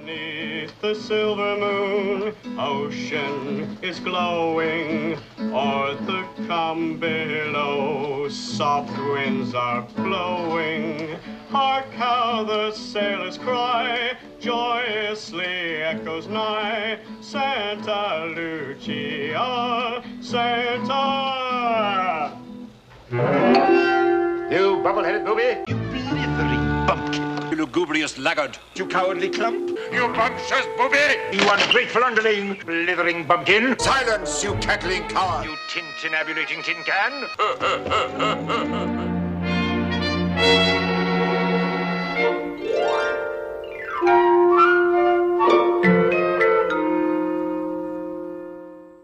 Beneath the silver moon, ocean is glowing. O'er the calm below, soft winds are blowing. Hark how the sailors cry, joyously echoes nigh. Santa Lucia, Santa. You bubble-headed booby! You blithering bumpkin. You lugubrious laggard! You cowardly clump. You bumptious booby! You ungrateful underling. Blithering bumpkin. Silence, you cackling coward! You tintinabulating tin can.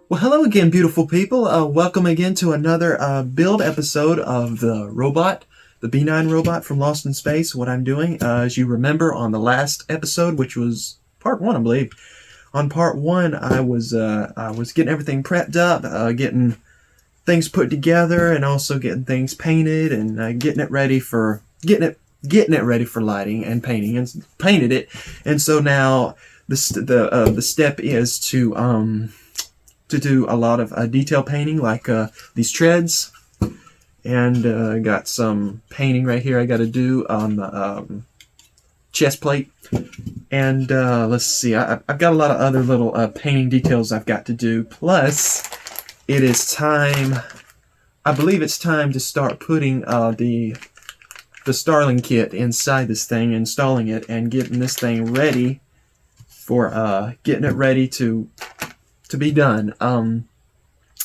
Well, hello again, beautiful people. Welcome again to another build episode of the robot, the B-9 robot from Lost in Space. What I'm doing, as you remember on the last episode, which was part 1, I believe. On part 1, I was getting everything prepped up, getting things put together, and also getting things painted and getting it ready for lighting and painting, and painted it. And so now the step is to do a lot of detail painting, like these treads, and got some painting right here I got to do on the chest plate, and let's see, I've got a lot of other little painting details I've got to do. Plus, it is time, I believe it's time to start putting the Starling kit inside this thing, installing it, and getting this thing ready for getting it ready to be done.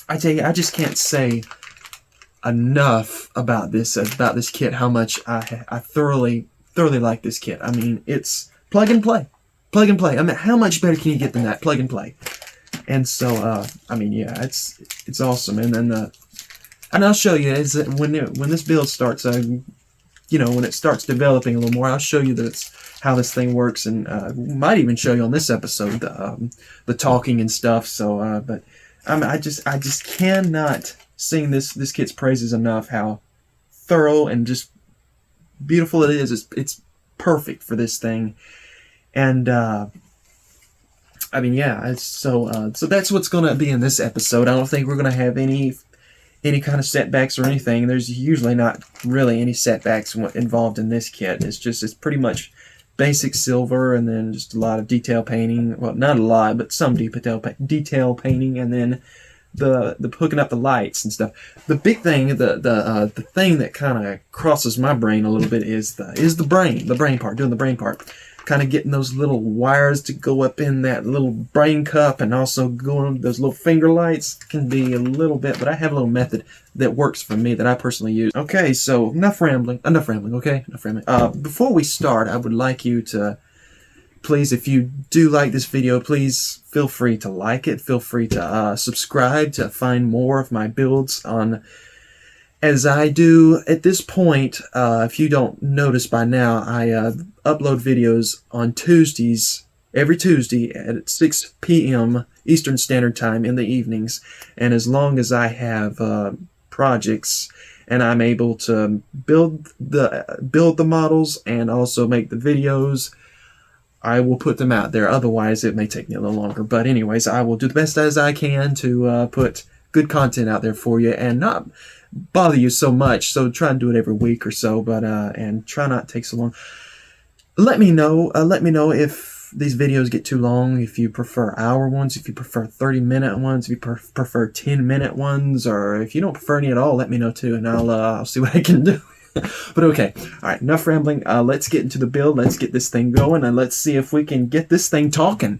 I tell you, I just can't say enough about this kit, how much I thoroughly like this kit. I mean, it's plug and play. I mean, how much better can you get than that? Plug and play. And so I mean, yeah, it's awesome. And then and I'll show you is that when this build starts, when it starts developing a little more, I'll show you how this thing works, and might even show you on this episode the talking and stuff. So, but I just cannot sing this kit's praises enough. How thorough and just beautiful it is. It's perfect for this thing, and I mean, yeah. So that's what's going to be in this episode. I don't think we're going to have any kind of setbacks or anything. There's usually not really any setbacks involved in this kit. It's pretty much basic silver, and then just a lot of detail painting. Well, not a lot, but some detail painting, and then the hooking up the lights and stuff. The big thing, the thing that kind of crosses my brain a little bit is the brain part, doing the brain part. Kind of getting those little wires to go up in that little brain cup, and also going those little finger lights can be a little bit, but I have a little method that works for me that I personally use. Okay, so enough rambling, okay? Enough rambling. Before we start, I would like you to, please, if you do like this video, please feel free to like it. Feel free to subscribe to find more of my builds on, as I do at this point. If you don't notice by now, I upload videos on Tuesdays, every Tuesday at 6 p.m. Eastern Standard Time in the evenings. And as long as I have projects and I'm able to build the models and also make the videos, I will put them out there. Otherwise, it may take me a little longer. But anyways, I will do the best as I can to put good content out there for you and not bother you so much. So try and do it every week or so, but and try not to take so long. Let me know if these videos get too long, if you prefer hour ones, if you prefer 30-minute ones, if you prefer 10-minute ones, or if you don't prefer any at all, let me know too, and I'll see what I can do. But okay, all right, enough rambling. Let's get into the build. Let's get this thing going, and let's see if we can get this thing talking.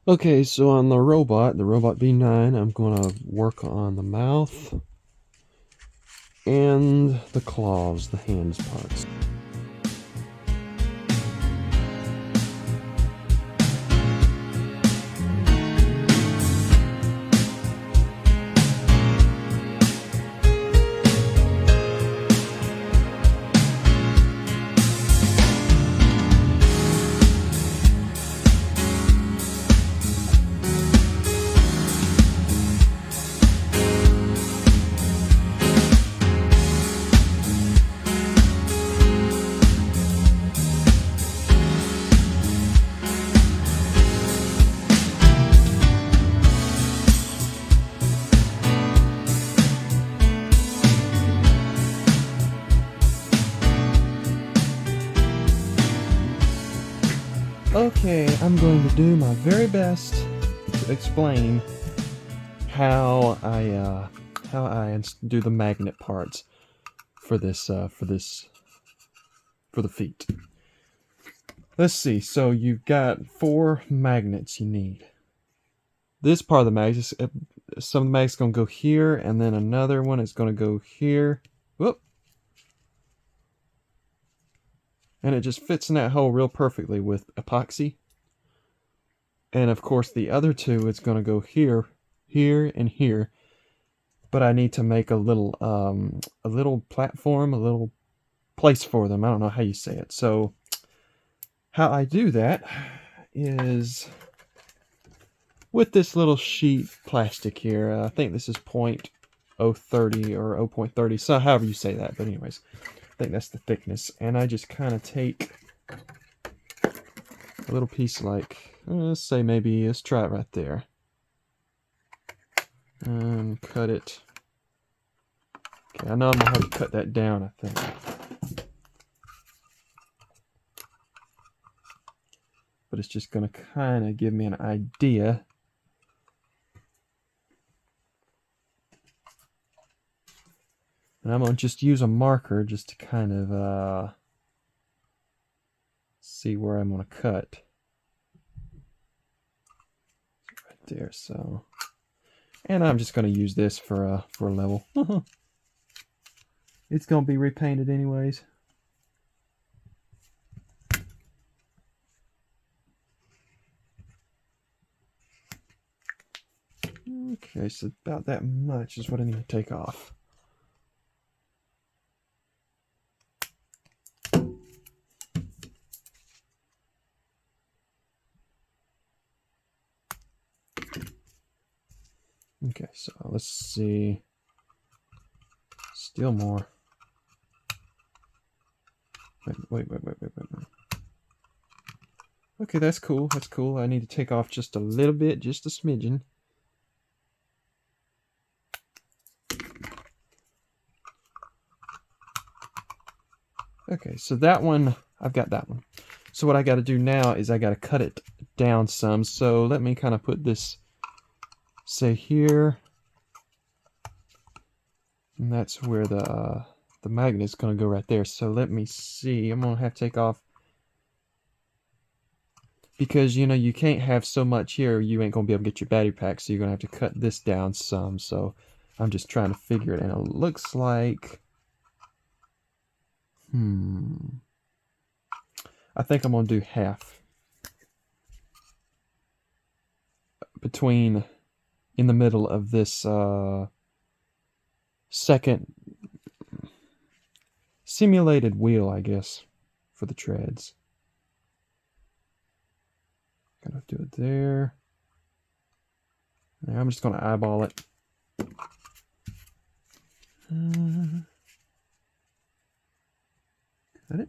Okay, so on the robot B-9, I'm going to work on the mouth and the claws, the hands parts. Okay, I'm going to do my very best to explain how I do the magnet parts for this for the feet. Let's see. So you've got 4 magnets you need. This part of the magnet, some of the magnets gonna go here, and then another one is gonna go here. Whoop. And it just fits in that hole real perfectly with epoxy. And of course the other 2, it's going to go here, here, and here. But I need to make a little platform, a little place for them. I don't know how you say it. So how I do that is with this little sheet plastic here. I think this is 0.030 or 0.30, so however you say that. But anyways, I think that's the thickness. And I just kind of take a little piece like, let's say maybe, let's try it right there. And cut it. Okay, I know I'm going to have to cut that down, I think. But it's just going to kind of give me an idea. And I'm going to just use a marker just to kind of see where I'm going to cut. Right there, so. And I'm just going to use this for a level. It's going to be repainted anyways. Okay, so about that much is what I need to take off. Okay, so let's see. Still more. Wait. Okay, that's cool. That's cool. I need to take off just a little bit, just a smidgen. Okay, so that one, I've got that one. So what I got to do now is I got to cut it down some. So let me kind of put this, say here. And that's where the magnet is going to go right there. So let me see. I'm going to have to take off. Because, you know, you can't have so much here. You ain't going to be able to get your battery pack. So you're going to have to cut this down some. So I'm just trying to figure it. And it looks like... I think I'm going to do half. Between... in the middle of this second simulated wheel, I guess, for the treads. Gonna do it there. Now I'm just gonna eyeball it. Got it.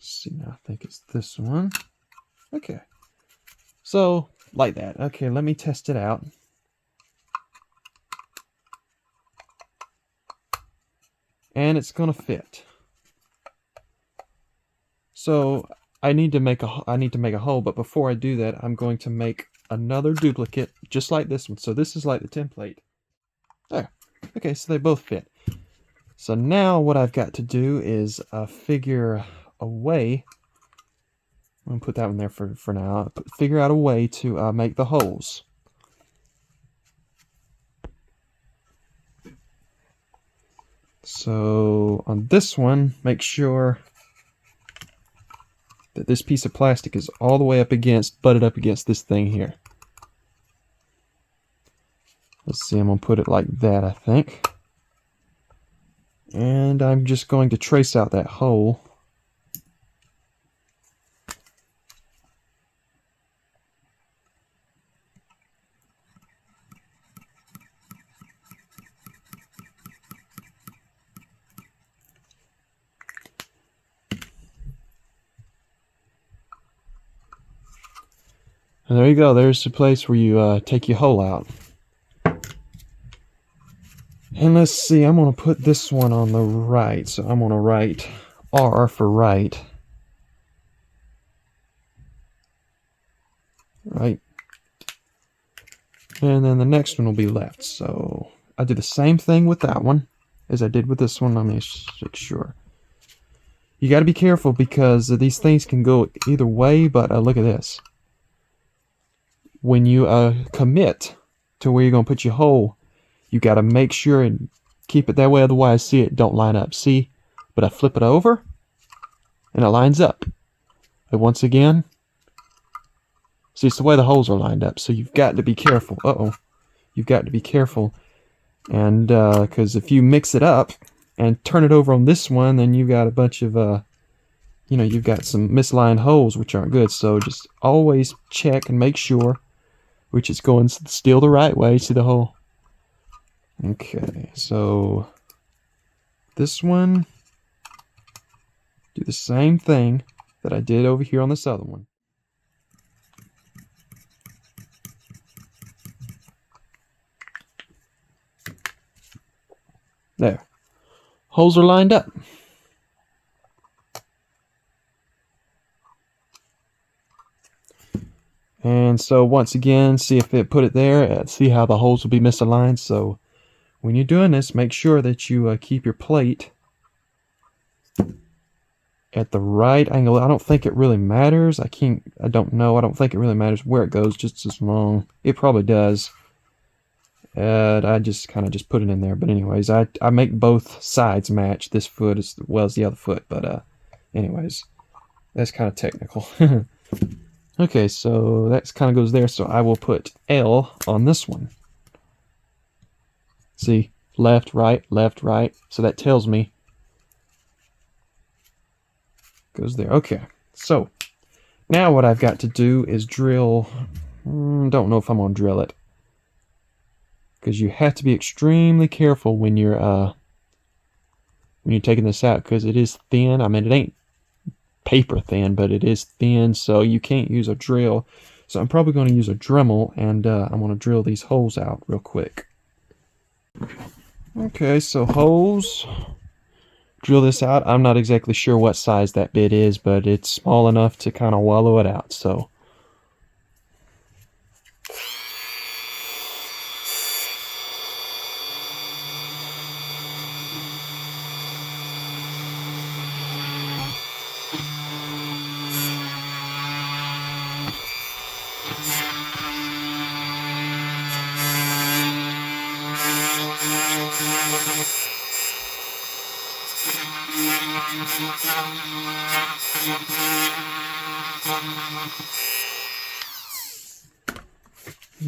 See, now I think it's this one. Okay. So, like that. Okay, let me test it out. And it's gonna fit. So I need to make a hole, but before I do that, I'm going to make another duplicate just like this one. So this is like the template. There. Okay, so they both fit. So now what I've got to do is figure a way. I'm gonna put that one there for now. Figure out a way to make the holes. So on this one, make sure that this piece of plastic is all the way up against, butted up against this thing here. Let's see, I'm gonna put it like that, I think. And I'm just going to trace out that hole. And there you go. There's the place where you take your hole out. And let's see, I'm going to put this one on the right. So I'm going to write R for right. Right. And then the next one will be left. So I do the same thing with that one as I did with this one. Let me make sure. You got to be careful because these things can go either way, but look at this. When you commit to where you're going to put your hole, you got to make sure and keep it that way, otherwise, see, it don't line up. See? But I flip it over, and it lines up. And once again, see, it's the way the holes are lined up, so you've got to be careful. Uh-oh. You've got to be careful. And, because if you mix it up and turn it over on this one, then you've got a bunch of, you know, you've got some misaligned holes, which aren't good. So just always check and make sure which is going still the right way. See the hole? Okay, so this one, do the same thing that I did over here on this other one. There. Holes are lined up. And so once again, see if it put it there. See how the holes will be misaligned. So when you're doing this, make sure that you keep your plate at the right angle. I don't think it really matters. I don't know. I don't think it really matters where it goes, just as long. It probably does. And I just kind of just put it in there. But anyways, I make both sides match, this foot as well as the other foot. But anyways, that's kind of technical. Okay, so that kind of goes there. So I will put L on this one. See, left, right, left, right. So that tells me. Goes there. Okay, so now what I've got to do is drill. Don't know if I'm going to drill it. Because you have to be extremely careful when you're taking this out, because it is thin. I mean, it ain't paper thin, but it is thin, so you can't use a drill. So I'm probably going to use a Dremel, and I'm going to drill these holes out real quick. Okay, so holes. Drill this out. I'm not exactly sure what size that bit is, but it's small enough to kind of wallow it out. So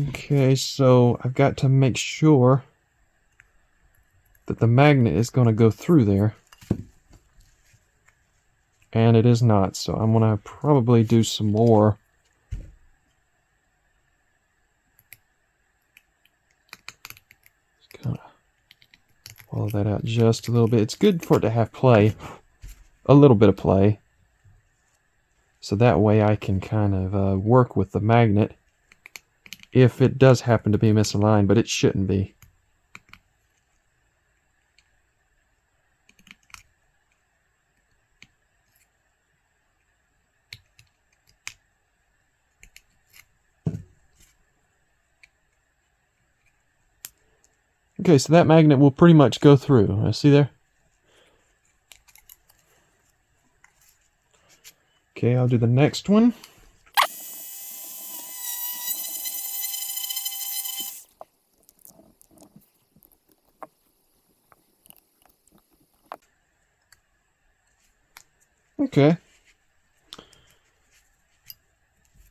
okay, so I've got to make sure that the magnet is going to go through there. And it is not, so I'm going to probably do some more. Just kind of follow that out just a little bit. It's good for it to have play, a little bit of play. So that way I can kind of work with the magnet if it does happen to be misaligned, but it shouldn't be. Okay, so that magnet will pretty much go through. See there? Okay, I'll do the next one. Okay.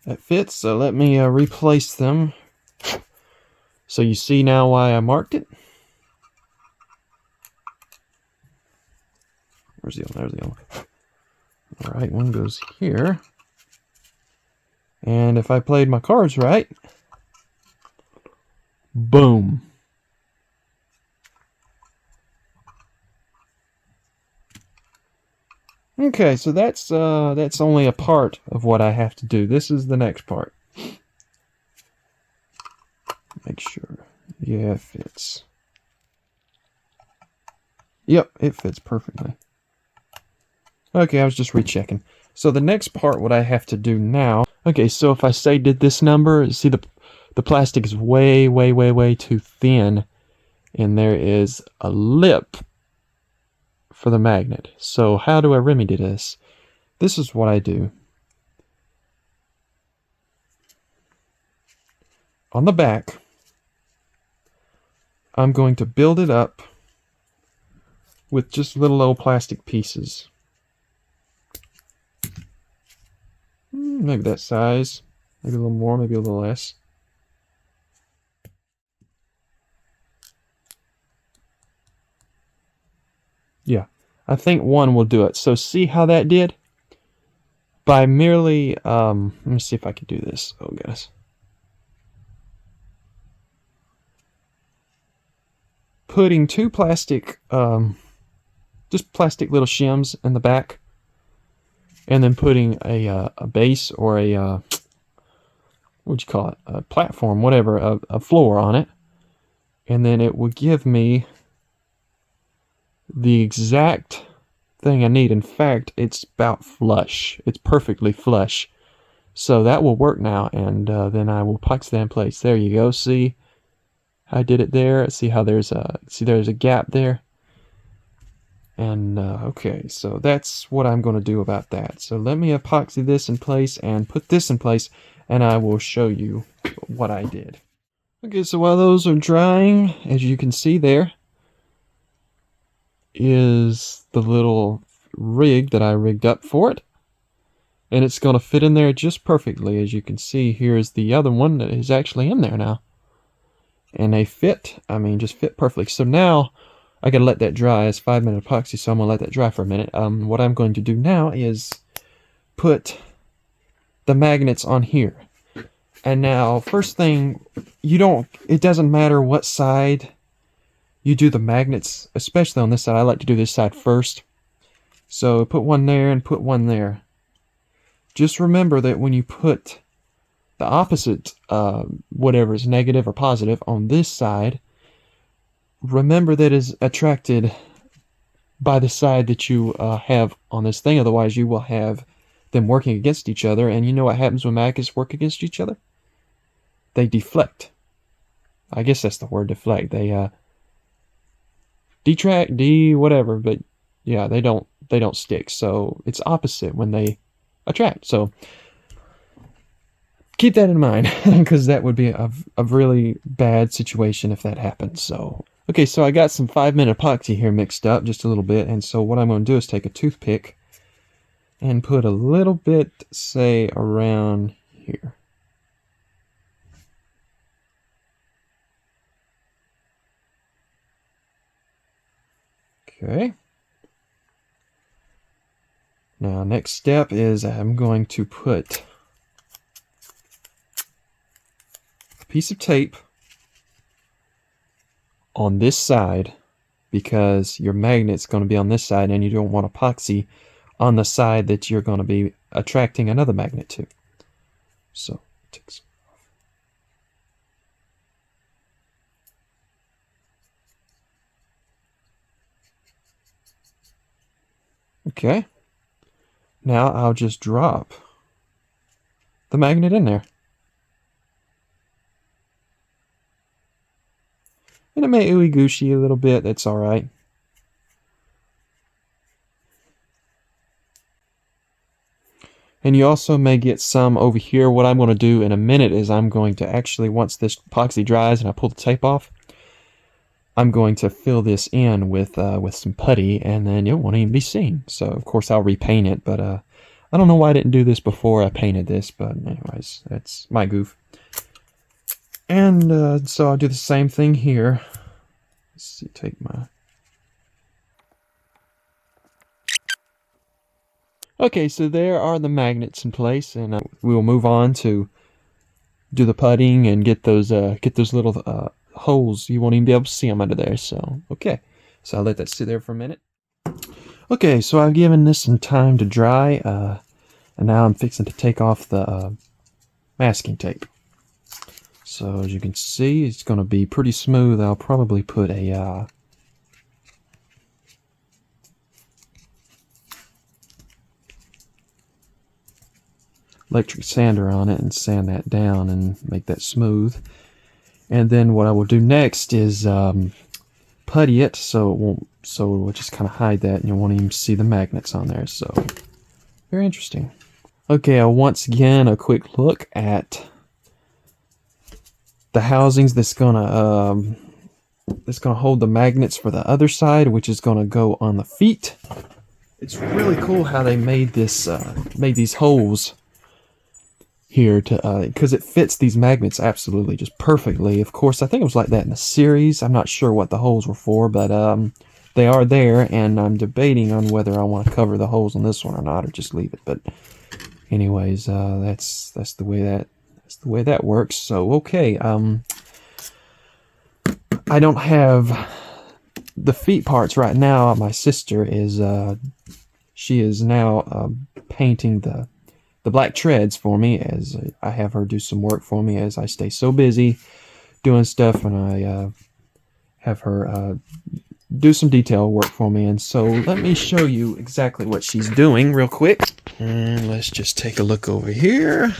That fits, so let me replace them. So you see now why I marked it? Where's the other? There's the other one. All right, one goes here. And if I played my cards right, boom. Okay, so that's only a part of what I have to do. This is the next part. make sure. Yeah, it fits. Yep, it fits perfectly. Okay, I was just rechecking. So the next part, what I have to do now... Okay, so if I say did this number, see the plastic is way, way, way, way too thin. And there is a lip for the magnet. So how do I remedy this? This is what I do. On the back, I'm going to build it up with just little old plastic pieces. Maybe that size. Maybe a little more, maybe a little less. Yeah, I think one will do it. So see how that did? By merely, let me see if I can do this. Oh, guys. Putting two plastic, just plastic little shims in the back, and then putting a base or a, what'd you call it? A platform, whatever, a floor on it. And then it will give me the exact thing I need. In fact, it's about flush. It's perfectly flush. So that will work now, and then I will epoxy that in place. There you go. See, I did it there. See how there's a gap there. And okay, so that's what I'm going to do about that. So let me epoxy this in place and put this in place, and I will show you what I did. Okay, so while those are drying, as you can see there is the little rig that I rigged up for it. And it's going to fit in there just perfectly. As you can see, here's the other one that is actually in there now. And they fit, I mean, just fit perfectly. So now, I gotta let that dry. It's 5-minute epoxy, so I'm gonna let that dry for a minute. What I'm going to do now is put the magnets on here. And now, first thing, it doesn't matter what side you do the magnets, especially on this side. I like to do this side first. So put one there and put one there. Just remember that when you put the opposite, whatever is negative or positive, on this side, remember that is attracted by the side that you have on this thing. Otherwise, you will have them working against each other. And you know what happens when magnets work against each other? They deflect. I guess that's the word, deflect. They detract, whatever, but yeah, they don't stick. So it's opposite when they attract. So keep that in mind, because that would be a really bad situation if that happens. So okay, so I got some 5-minute epoxy here mixed up just a little bit, and so what I'm going to do is take a toothpick and put a little bit, say, around here. Okay. Now, next step is I'm going to put a piece of tape on this side, because your magnet's going to be on this side and you don't want epoxy on the side that you're going to be attracting another magnet to. So, take some off. Okay. Now I'll just drop the magnet in there. And it may ooey-gooshy a little bit, that's alright. And you also may get some over here. What I'm going to do in a minute is I'm going to actually, once this epoxy dries and I pull the tape off, I'm going to fill this in with some putty, and then it won't even be seen. So, of course, I'll repaint it, but I don't know why I didn't do this before I painted this, but anyways, that's my goof. And so I'll do the same thing here. Let's see, take my... Okay, so there are the magnets in place, and we will move on to do the putting and get those little holes. You won't even be able to see them under there. So okay, so I'll let that sit there for a minute. Okay, so I've given this some time to dry, and now I'm fixing to take off the masking tape. So as you can see, it's going to be pretty smooth. I'll probably put a electric sander on it and sand that down and make that smooth. And then what I will do next is putty it so it won't, so we'll just kind of hide that and you won't even see the magnets on there. So very interesting. Okay, once again a quick look at the housings that's gonna hold the magnets for the other side, which is gonna go on the feet. It's really cool how they made this made these holes here to because it fits these magnets absolutely just perfectly. Of course, I think it was like that in the series. I'm not sure what the holes were for, but they are there, and I'm debating on whether I want to cover the holes on this one or not, or just leave it. But anyways, that's the way that works. So okay, I don't have the feet parts right now. My sister is she is now painting the black treads for me, as I have her do some work for me as I stay so busy doing stuff, and I have her do some detail work for me. And so let me show you exactly what she's doing real quick. And let's just take a look over here.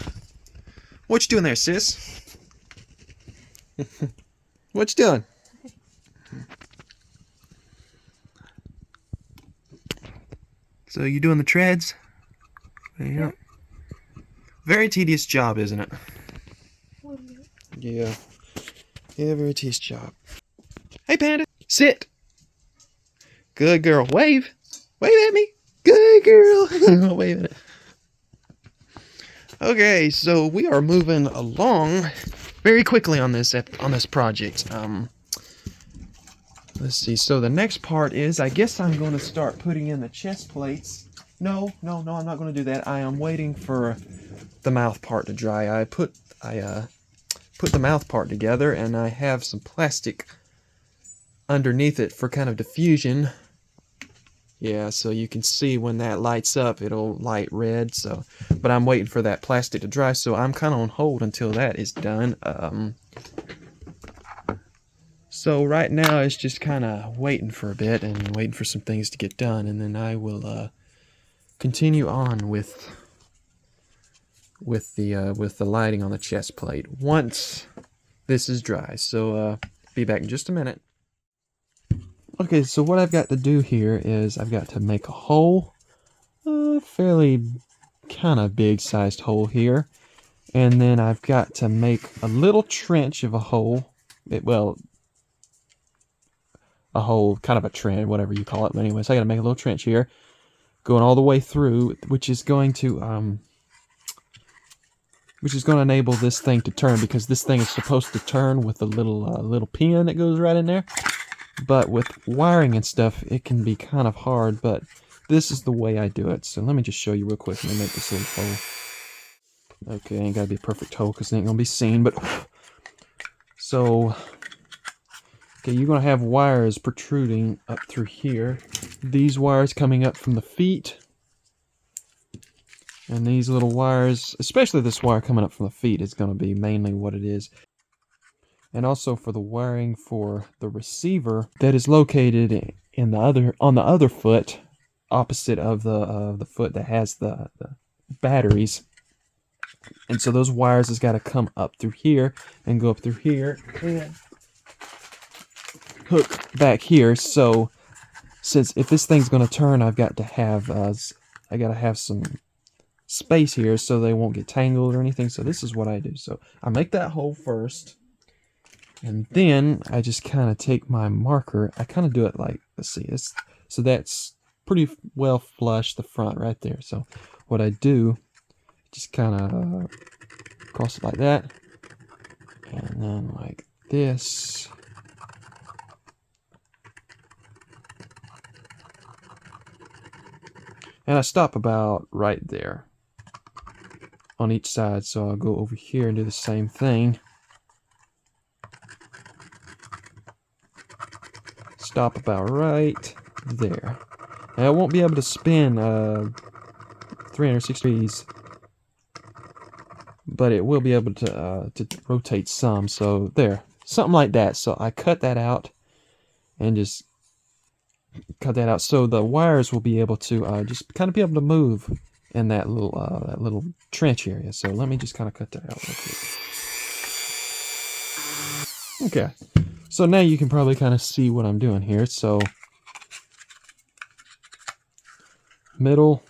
What you doing there, sis? What you doing? So you doing the treads? Yeah. Very tedious job, isn't it? Yeah. Yeah, very tedious job. Hey, Panda. Sit. Good girl. Wave. Wave at me. Good girl. Wave at it. Okay, so we are moving along very quickly on this project. Let's see. So the next part is, I guess I'm going to start putting in the chest plates. No, I'm not going to do that. I am waiting for the mouth part to dry. I put the mouth part together, and I have some plastic underneath it for kind of diffusion. Yeah, so you can see when that lights up, it'll light red. So, but I'm waiting for that plastic to dry, so I'm kind of on hold until that is done. So right now it's just kind of waiting for a bit and waiting for some things to get done, and then I will continue on with the lighting on the chest plate once this is dry. So be back in just a minute. Okay, so what I've got to do here is I've got to make a hole, a fairly kind of big sized hole here, and then I've got to make a little trench of a hole. A hole, kind of a trench, whatever you call it. But anyways, I got to make a little trench here, going all the way through, which is going to enable this thing to turn, because this thing is supposed to turn with a little pin that goes right in there. But with wiring and stuff, it can be kind of hard, but this is the way I do it. So let me just show you real quick. Let me make this little hole. Okay, ain't gotta be a perfect hole because it ain't gonna be seen, but so okay, you're gonna have wires protruding up through here. These wires coming up from the feet, and these little wires, especially this wire coming up from the feet, is gonna be mainly what it is. And also for the wiring for the receiver that is located on the other foot, opposite of the foot that has the batteries. And so those wires has got to come up through here and go up through here and hook back here. So since if this thing's going to turn, I've got to have some space here so they won't get tangled or anything. So this is what I do. So I make that hole first. And then I just kind of take my marker. I kind of do it like, let's see, so that's pretty well flush the front right there. So what I do, just kind of cross it like that, and then like this. And I stop about right there on each side. So I'll go over here and do the same thing. Stop about right there. Now I won't be able to spin 360 degrees, but it will be able to rotate some. So there, something like that. So I cut that out and just cut that out so the wires will be able to just kind of be able to move in that little trench area. So let me just kind of cut that out real quick. Okay, so now you can probably kind of see what I'm doing here. So middle,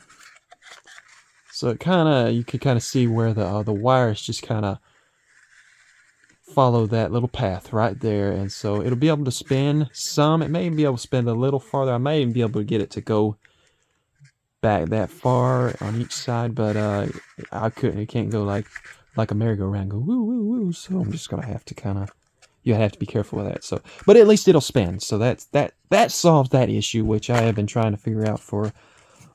so it you can kind of see where the wires just kind of follow that little path right there, and so it'll be able to spin some. It may even be able to spin a little farther. I may even be able to get it to go back that far on each side, but I couldn't. It can't go like a merry-go-round, go woo woo woo. So I'm just gonna have to you have to be careful with that. So, but at least it'll spin. So that solves that issue, which I have been trying to figure out for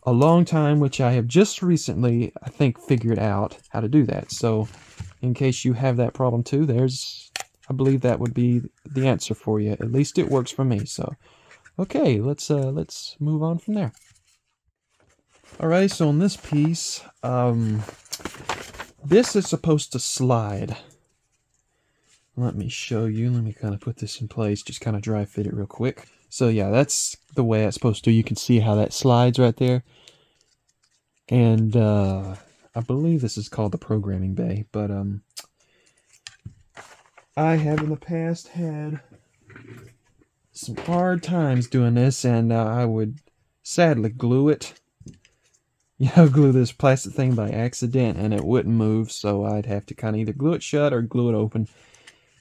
a long time, which I have just recently, I think, figured out how to do that. So in case you have that problem too, I believe that would be the answer for you. At least it works for me. So, okay, let's move on from there. All right, so on this piece, this is supposed to slide. Let me show you. Let me kind of put this in place, just kind of dry fit it real quick. So yeah, that's the way it's supposed to. You can see how that slides right there. And I believe this is called the programming bay, but I have in the past had some hard times doing this, and I would sadly glue it. Glue this plastic thing by accident, and it wouldn't move, so I'd have to kind of either glue it shut or glue it open,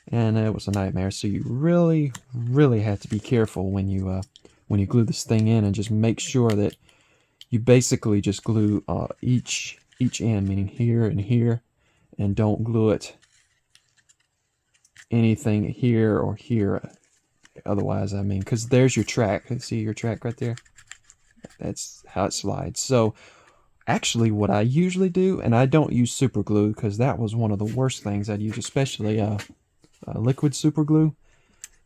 and it was a nightmare. So you really, really have to be careful when you glue this thing in, and just make sure that you basically just glue each end, meaning here and here, and don't glue it anything here or here. Otherwise, I mean, because there's your track. See your track right there? That's how it slides. So actually, what I usually do, and I don't use super glue because that was one of the worst things I'd use, especially liquid super glue,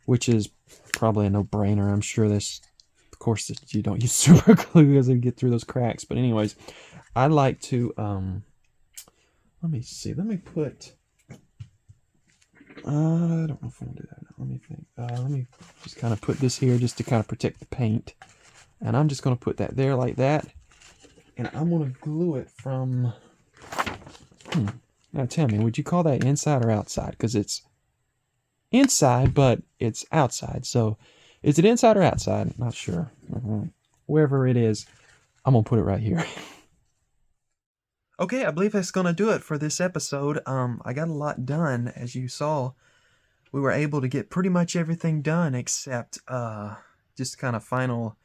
which is probably a no-brainer. I'm sure of course, that you don't use super glue as you get through those cracks. But anyways, I like to, let me see. Let me put, I don't know if I want to do that now. Let me think. Let me just kind of put this here just to kind of protect the paint. And I'm just going to put that there like that. And I'm going to glue it from, now tell me, would you call that inside or outside? Because it's inside, but it's outside. So is it inside or outside? I'm not sure. Wherever it is, I'm going to put it right here. Okay, I believe that's going to do it for this episode. I got a lot done, as you saw. We were able to get pretty much everything done except just kind of final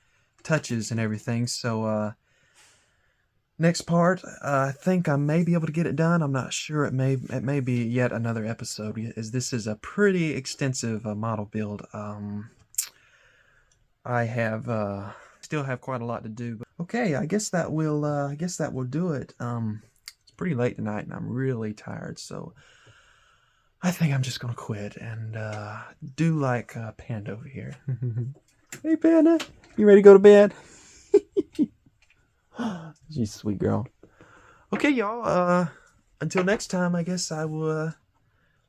touches and everything. So next part, I think I may be able to get it done. I'm not sure. It may be yet another episode, as this is a pretty extensive model build. I have still have quite a lot to do. But okay, I guess that will do it. It's pretty late tonight, and I'm really tired, so I think I'm just gonna quit and do like Panda over here. Hey, Panda, you ready to go to bed? She's a sweet girl. Okay, y'all. Until next time, I guess I will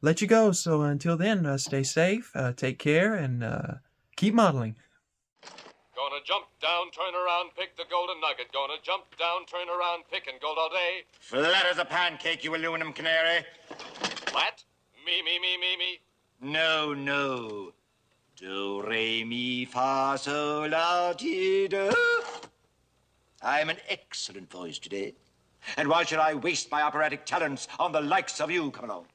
let you go. So until then, stay safe, take care, and keep modeling. Gonna jump down, turn around, pick the golden nugget. Gonna jump down, turn around, picking gold all day. Flat as a pancake, you aluminum canary. What? Me. No. Do, re, mi, fa, sol, la, ti, do. I'm an excellent voice today. And why should I waste my operatic talents on the likes of you? Come along.